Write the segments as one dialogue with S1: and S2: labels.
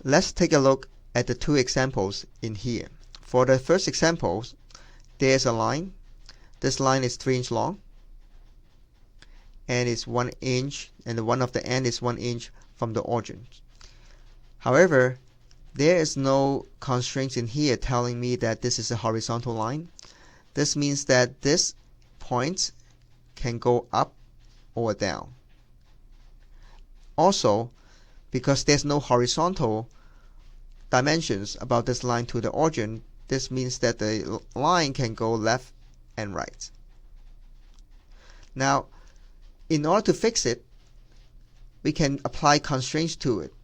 S1: Let's take a look at the two examples in here. For the first example, there's a line. This line is 3 inch long and it's 1 inch, and the one of the end is 1 inch from the origin. However, there is no constraints in here telling me that this is a horizontal line. This means that this point can go up or down. Also, because there's no horizontal dimensions about this line to the origin, this means that the line can go left and right. Now, in order to fix it, we can apply constraints to it.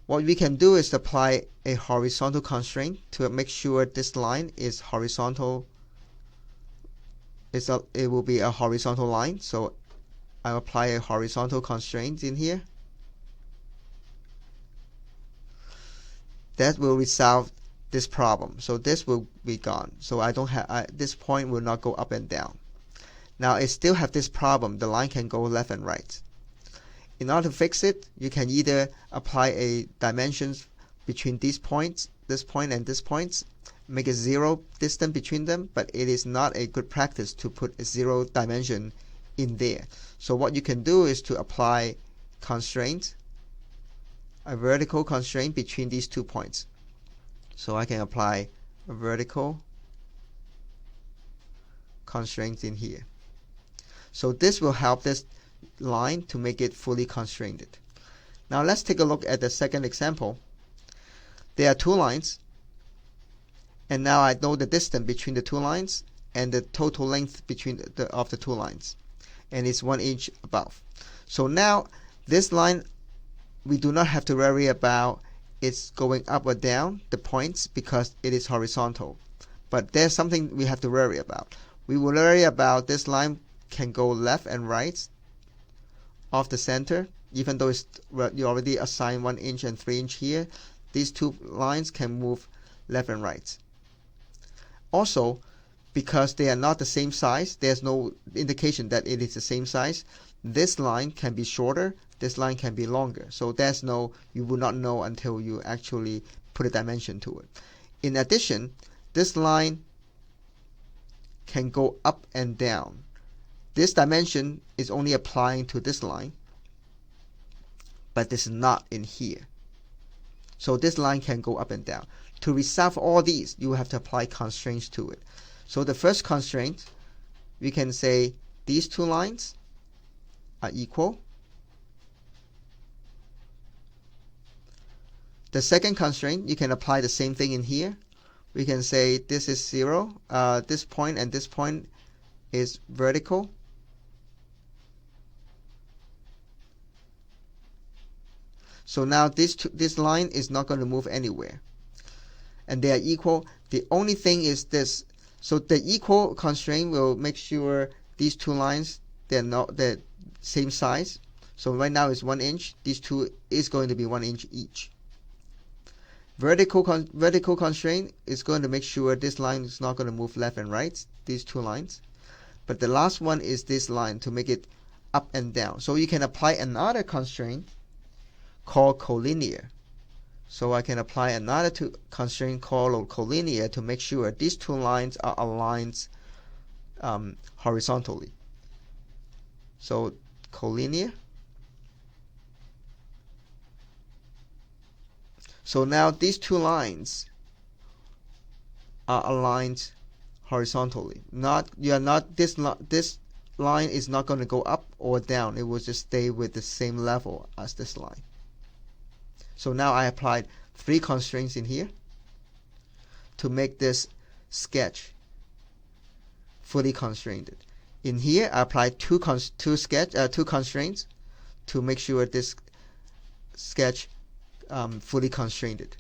S1: What we can do is apply a horizontal constraint to make sure this line is horizontal. It will be a horizontal line, so I apply a horizontal constraint in here. That will resolve this problem. So this will be gone. So I don't have this point will not go up and down. Now I still have this problem. The line can go left and right. In order to fix it, you can either apply a dimensions between these points, this point and this point, make a 0 distance between them, but it is not a good practice to put a 0 dimension in there. So what you can do is to apply constraint, a vertical constraint between these 2 points. So I can apply a vertical constraint in here. So this will help this line to make it fully constrained. Now let's take a look at the second example. There are 2 lines, and now I know the distance between the 2 lines and the total length between of the 2 lines, and it's 1 inch above. So now this line, we do not have to worry about it's going up or down the points because it is horizontal. But there's something we have to worry about. We will worry about this line can go left and right off the center, even though you already assigned 1 inch and 3 inch here. These 2 lines can move left and right. Also, because they are not the same size, there's no indication that it is the same size. This line can be shorter, this line can be longer. So you will not know until you actually put a dimension to it. In addition, this line can go up and down. This dimension is only applying to this line, but this is not in here. So this line can go up and down. To resolve all these, you have to apply constraints to it. So the first constraint, we can say these 2 lines are equal. The second constraint, you can apply the same thing in here. We can say this is 0. This point and this point is vertical. So now this line is not going to move anywhere, and they are equal. The only thing is this. So the equal constraint will make sure these 2 lines, they're not the same size. So right now it's 1 inch. These 2 is going to be 1 inch each. Vertical constraint is going to make sure this line is not going to move left and right, these 2 lines. But the last one is this line to make it up and down. So you can apply another constraint called collinear. So I can apply another constraint called collinear to make sure these 2 lines are aligned horizontally. So collinear. So now these 2 lines are aligned horizontally. This line is not going to go up or down. It will just stay with the same level as this line. So now I applied 3 constraints in here to make this sketch fully constrained. In here, I applied two constraints to make sure this sketch fully constrained.